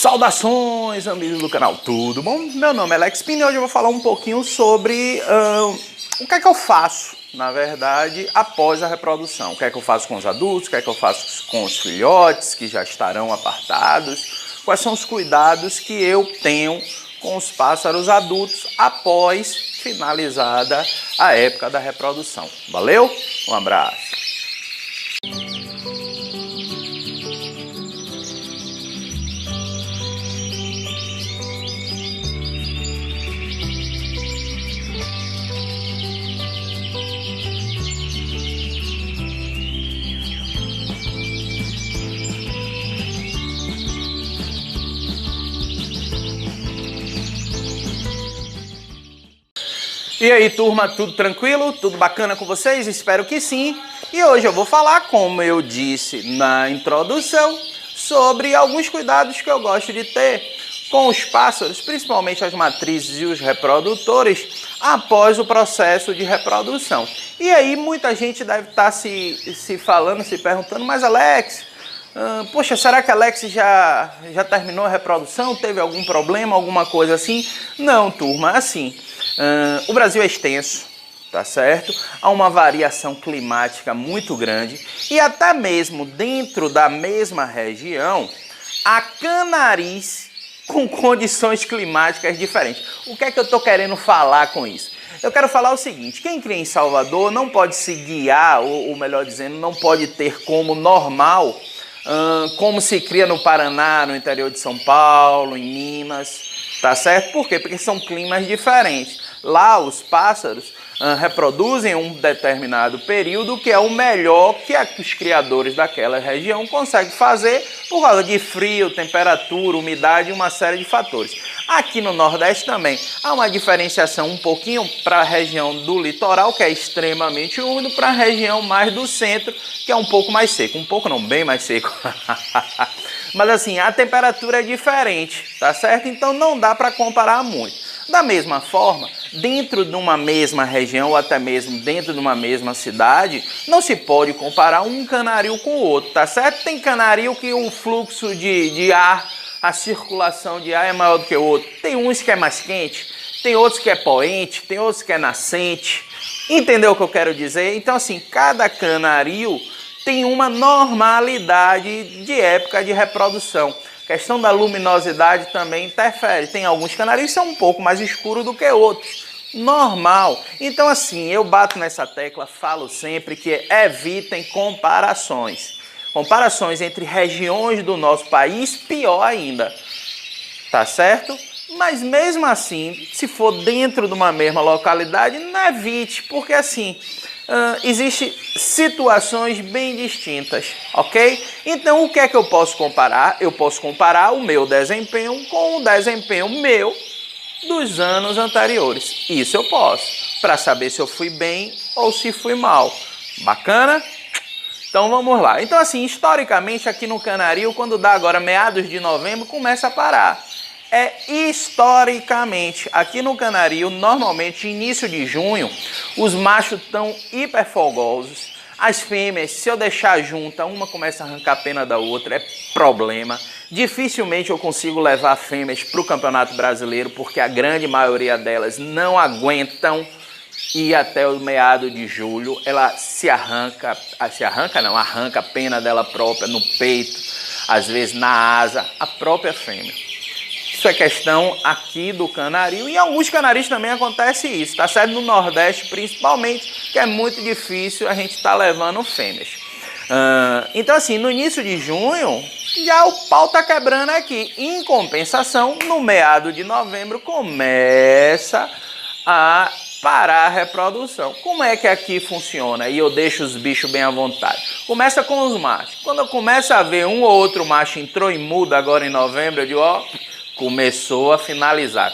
Saudações, amigos do canal, tudo bom? Meu nome é Alex Pini e hoje eu vou falar um pouquinho sobre o que é que eu faço, na verdade, após a reprodução. O que é que eu faço com os adultos, o que é que eu faço com os filhotes que já estarão apartados, quais são os cuidados que eu tenho com os pássaros adultos após finalizada a época da reprodução. Valeu? Um abraço! E aí, turma, tudo tranquilo? Tudo bacana com vocês? Espero que sim. E hoje eu vou falar, como eu disse na introdução, sobre alguns cuidados que eu gosto de ter com os pássaros, principalmente as matrizes e os reprodutores, após o processo de reprodução. E aí muita gente deve estar se perguntando, mas Alex, poxa, será que Alex já terminou a reprodução? Teve algum problema, alguma coisa assim? Não, turma, assim... o Brasil é extenso, tá certo? Há uma variação climática muito grande e até mesmo dentro da mesma região há canaris com condições climáticas diferentes. O que é que eu estou querendo falar com isso? Eu quero falar o seguinte: quem cria em Salvador não pode se guiar, ou melhor dizendo, não pode ter como normal como se cria no Paraná, no interior de São Paulo, em Minas. Tá certo? Por quê? Porque são climas diferentes. Lá os pássaros reproduzem um determinado período que é o melhor que os criadores daquela região conseguem fazer por causa de frio, temperatura, umidade e uma série de fatores. Aqui no Nordeste também há uma diferenciação um pouquinho para a região do litoral, que é extremamente úmido, para a região mais do centro, que é um pouco mais seco. Um pouco não, bem mais seco. Mas assim, a temperatura é diferente, tá certo? Então não dá para comparar muito. Da mesma forma, dentro de uma mesma região ou até mesmo dentro de uma mesma cidade, não se pode comparar um canarinho com o outro, tá certo? Tem canarinho que o fluxo de ar, a circulação de ar é maior do que o outro. Tem uns que é mais quente, tem outros que é poente, tem outros que é nascente. Entendeu o que eu quero dizer? Então assim, cada canarinho tem uma normalidade de época de reprodução. A questão da luminosidade também interfere. Tem alguns canarinhos que são um pouco mais escuros do que outros. Normal. Então assim, eu bato nessa tecla, falo sempre que evitem comparações. Comparações entre regiões do nosso país, pior ainda. Tá certo? Mas mesmo assim, se for dentro de uma mesma localidade, não evite, porque assim... existem situações bem distintas, ok? Então o que é que eu posso comparar? Eu posso comparar o meu desempenho com o desempenho meu dos anos anteriores. Isso eu posso, para saber se eu fui bem ou se fui mal. Bacana? Então vamos lá. Então assim, historicamente aqui no Canarinho, quando dá agora meados de novembro, começa a parar. Historicamente, aqui no Canarinho, normalmente início de junho, os machos estão hiper folgosos. As fêmeas, se eu deixar junta, uma começa a arrancar a pena da outra, é problema. Dificilmente eu consigo levar fêmeas para o Campeonato Brasileiro, porque a grande maioria delas não aguentam ir até o meado de julho. Ela arranca a pena dela própria no peito, às vezes na asa, a própria fêmea. Isso é questão aqui do canarinho, e em alguns canarinhos também acontece isso, tá certo? No Nordeste principalmente, que é muito difícil a gente estar levando fêmeas. Então assim, no início de junho, já o pau tá quebrando aqui. Em compensação, no meado de novembro começa a parar a reprodução. Como é que aqui funciona? E eu deixo os bichos bem à vontade. Começa com os machos. Quando eu começo a ver um ou outro macho entrou em muda agora em novembro, eu digo, ó... Começou a finalizar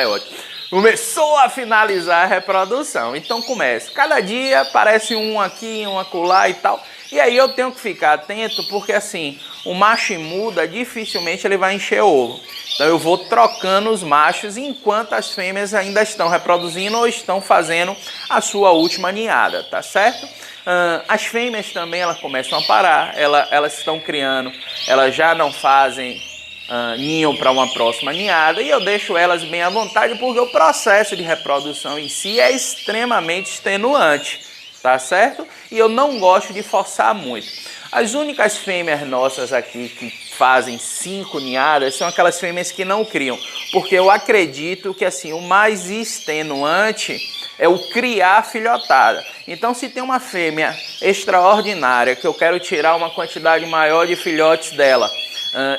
é ótimo. Começou a finalizar a reprodução. Então começa. Cada dia aparece um aqui, um acolá e tal. E aí eu tenho que ficar atento porque assim, o macho em muda dificilmente ele vai encher ovo. Então eu vou trocando os machos enquanto as fêmeas ainda estão reproduzindo ou estão fazendo a sua última ninhada, tá certo? As fêmeas também elas começam a parar, elas estão criando, elas já não fazem ninham para uma próxima ninhada, e eu deixo elas bem à vontade porque o processo de reprodução em si é extremamente extenuante, tá certo? E eu não gosto de forçar muito. As únicas fêmeas nossas aqui que fazem 5 ninhadas são aquelas fêmeas que não criam, porque eu acredito que assim, o mais extenuante é o criar a filhotada. Então, se tem uma fêmea extraordinária que eu quero tirar uma quantidade maior de filhotes dela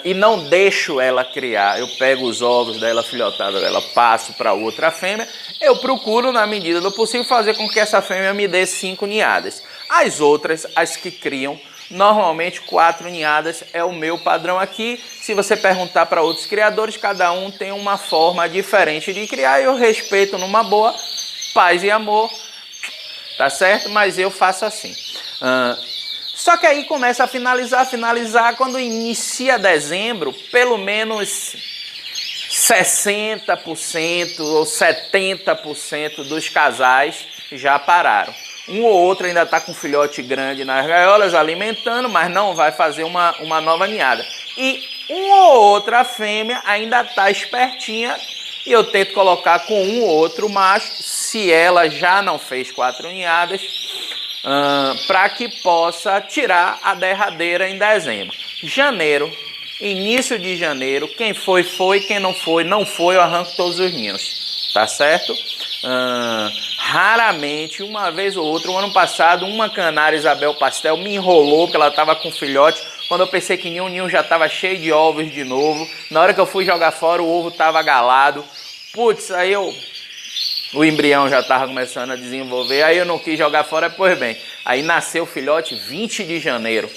e não deixo ela criar, eu pego os ovos dela, a filhotada dela, passo para outra fêmea, eu procuro, na medida do possível, fazer com que essa fêmea me dê 5 ninhadas. As outras, as que criam, normalmente 4 ninhadas é o meu padrão aqui. Se você perguntar para outros criadores, cada um tem uma forma diferente de criar. Eu respeito numa boa, paz e amor, tá certo? Mas eu faço assim. Só que aí começa a finalizar, quando inicia dezembro, pelo menos 60% ou 70% dos casais já pararam. Um ou outro ainda está com filhote grande nas gaiolas alimentando, mas não vai fazer uma nova ninhada. E uma ou outra fêmea ainda está espertinha e eu tento colocar com um ou outro macho, se ela já não fez 4 ninhadas, para que possa tirar a derradeira em dezembro. Janeiro, início de janeiro, quem foi, quem não foi, eu arranco todos os ninhos, tá certo? Raramente, uma vez ou outra, o ano passado, uma canária Isabel Pastel me enrolou porque ela estava com filhote. Quando eu pensei que o ninho já estava cheio de ovos de novo, na hora que eu fui jogar fora, o ovo estava galado. Putz, aí o embrião já estava começando a desenvolver, aí eu não quis jogar fora, pois bem. Aí nasceu o filhote 20 de janeiro.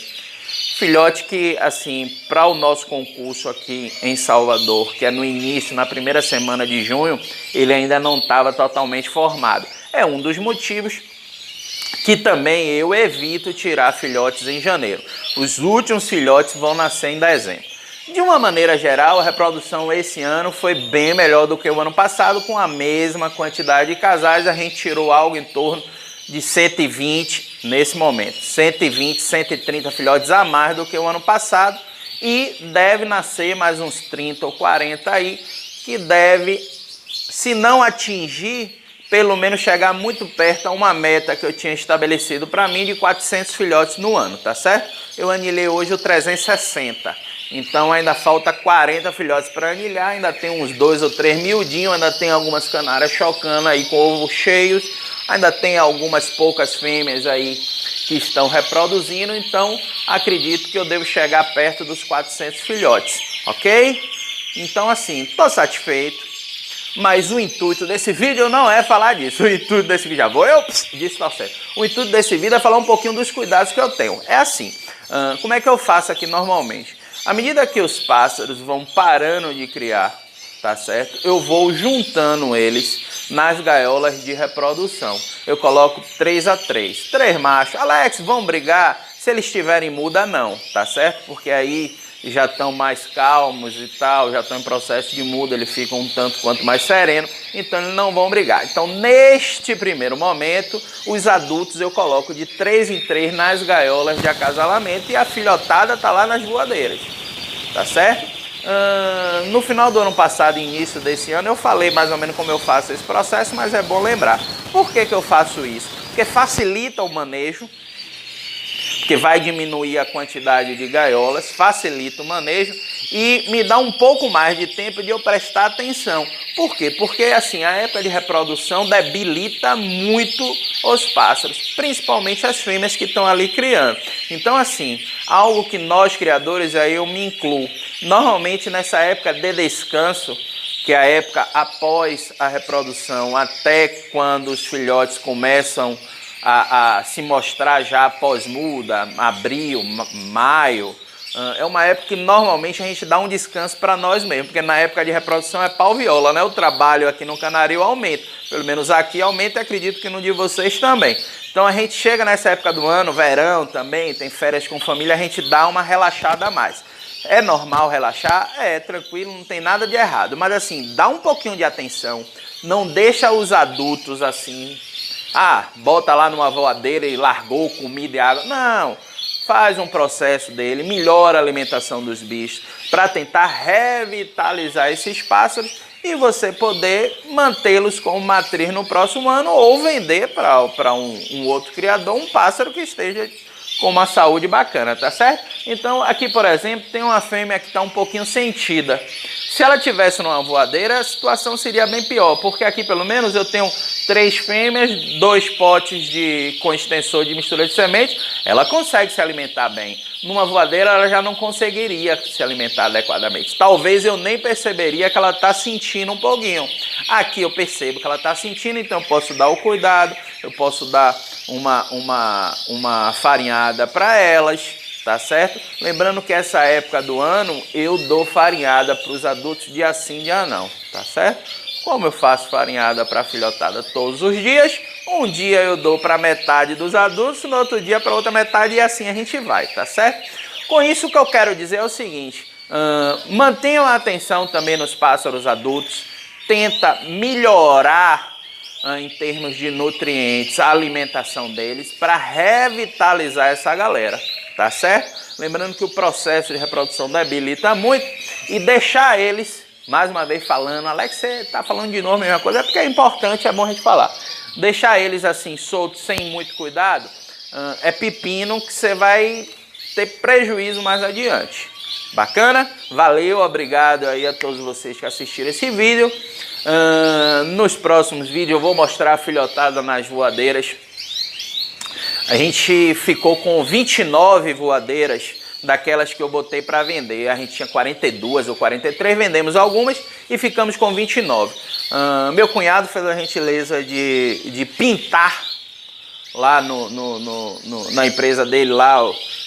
Filhote que, assim, para o nosso concurso aqui em Salvador, que é no início, na primeira semana de junho, ele ainda não estava totalmente formado. É um dos motivos que também eu evito tirar filhotes em janeiro. Os últimos filhotes vão nascer em dezembro. De uma maneira geral, a reprodução esse ano foi bem melhor do que o ano passado, com a mesma quantidade de casais. A gente tirou algo em torno de 120 nesse momento, 120, 130 filhotes a mais do que o ano passado, e deve nascer mais uns 30 ou 40 aí, que deve, se não atingir, pelo menos chegar muito perto a uma meta que eu tinha estabelecido para mim de 400 filhotes no ano, tá certo? Eu anilhei hoje o 360, então ainda falta 40 filhotes para anilhar, ainda tem uns 2 ou 3 miudinhos, ainda tem algumas canárias chocando aí com ovos cheios, ainda tem algumas poucas fêmeas aí que estão reproduzindo, então acredito que eu devo chegar perto dos 400 filhotes, ok? Então assim, estou satisfeito, mas o intuito desse vídeo não é falar disso. O intuito desse vídeo, disse tá certo. O intuito desse vídeo é falar um pouquinho dos cuidados que eu tenho. É assim, como é que eu faço aqui normalmente? À medida que os pássaros vão parando de criar, tá certo? Eu vou juntando eles nas gaiolas de reprodução. Eu coloco 3 a 3. 3 machos. Alex, vão brigar? Se eles estiverem muda, não, tá certo? Porque aí já estão mais calmos e tal, já estão em processo de muda, eles ficam um tanto quanto mais serenos, então eles não vão brigar. Então, neste primeiro momento, os adultos eu coloco de 3 em 3 nas gaiolas de acasalamento e a filhotada tá lá nas voadeiras, tá certo? No final do ano passado e início desse ano eu falei mais ou menos como eu faço esse processo, mas é bom lembrar. Por que eu faço isso? Porque facilita o manejo, porque vai diminuir a quantidade de gaiolas, facilita o manejo e me dá um pouco mais de tempo de eu prestar atenção. Por quê? Porque assim, a época de reprodução debilita muito os pássaros, principalmente as fêmeas que estão ali criando. Então assim, algo que nós criadores, aí eu me incluo, normalmente nessa época de descanso, que é a época após a reprodução, até quando os filhotes começam a se mostrar já após muda, abril, maio, é uma época que normalmente a gente dá um descanso para nós mesmos, porque na época de reprodução é pau-viola, né? O trabalho aqui no Canaril aumenta, pelo menos aqui aumenta e acredito que no de vocês também. Então a gente chega nessa época do ano, verão também, tem férias com família, a gente dá uma relaxada a mais. É normal relaxar? É, tranquilo, não tem nada de errado, mas assim, dá um pouquinho de atenção, não deixa os adultos assim, bota lá numa voadeira e largou comida e água. Não, faz um processo dele, melhora a alimentação dos bichos para tentar revitalizar esses pássaros e você poder mantê-los como matriz no próximo ano ou vender para um outro criador um pássaro que esteja com uma saúde bacana, tá certo? Então aqui, por exemplo, tem uma fêmea que está um pouquinho sentida. Se ela tivesse numa voadeira, a situação seria bem pior, porque aqui pelo menos eu tenho 3 fêmeas, 2 potes com extensor de mistura de semente, ela consegue se alimentar bem. Numa voadeira ela já não conseguiria se alimentar adequadamente. Talvez eu nem perceberia que ela está sentindo um pouquinho. Aqui eu percebo que ela está sentindo, então eu posso dar o cuidado, eu posso dar uma farinhada para elas. Tá certo? Lembrando que essa época do ano eu dou farinhada para os adultos dia sim, dia não, tá certo? Como eu faço farinhada para a filhotada todos os dias, um dia eu dou para metade dos adultos, no outro dia para outra metade e assim a gente vai, tá certo? Com isso o que eu quero dizer é o seguinte, mantenham a atenção também nos pássaros adultos, tenta melhorar em termos de nutrientes, a alimentação deles para revitalizar essa galera. Tá certo? Lembrando que o processo de reprodução debilita muito e deixar eles, mais uma vez falando, Alex, você tá falando de novo a mesma coisa, é porque é importante, é bom a gente falar. Deixar eles assim soltos, sem muito cuidado, é pepino que você vai ter prejuízo mais adiante. Bacana? Valeu, obrigado aí a todos vocês que assistiram esse vídeo. Nos próximos vídeos eu vou mostrar a filhotada nas voadeiras. A gente ficou com 29 voadeiras daquelas que eu botei para vender. A gente tinha 42 ou 43, vendemos algumas e ficamos com 29. Meu cunhado fez a gentileza de pintar lá na empresa dele, lá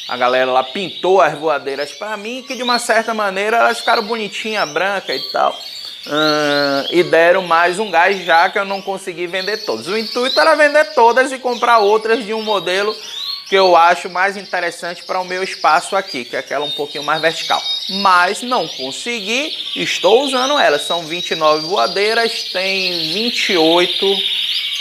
a galera lá pintou as voadeiras para mim, que de uma certa maneira elas ficaram bonitinhas, brancas e tal. E deram mais um gás, já que eu não consegui vender todas. O intuito era vender todas e comprar outras de um modelo que eu acho mais interessante para o meu espaço aqui, que é aquela um pouquinho mais vertical. Mas não consegui, estou usando elas. São 29 voadeiras, tem 28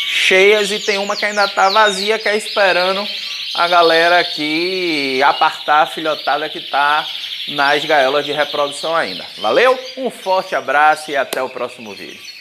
cheias e tem uma que ainda está vazia, que é esperando a galera aqui apartar a filhotada que está nas gaiolas de reprodução ainda. Valeu? Um forte abraço e até o próximo vídeo.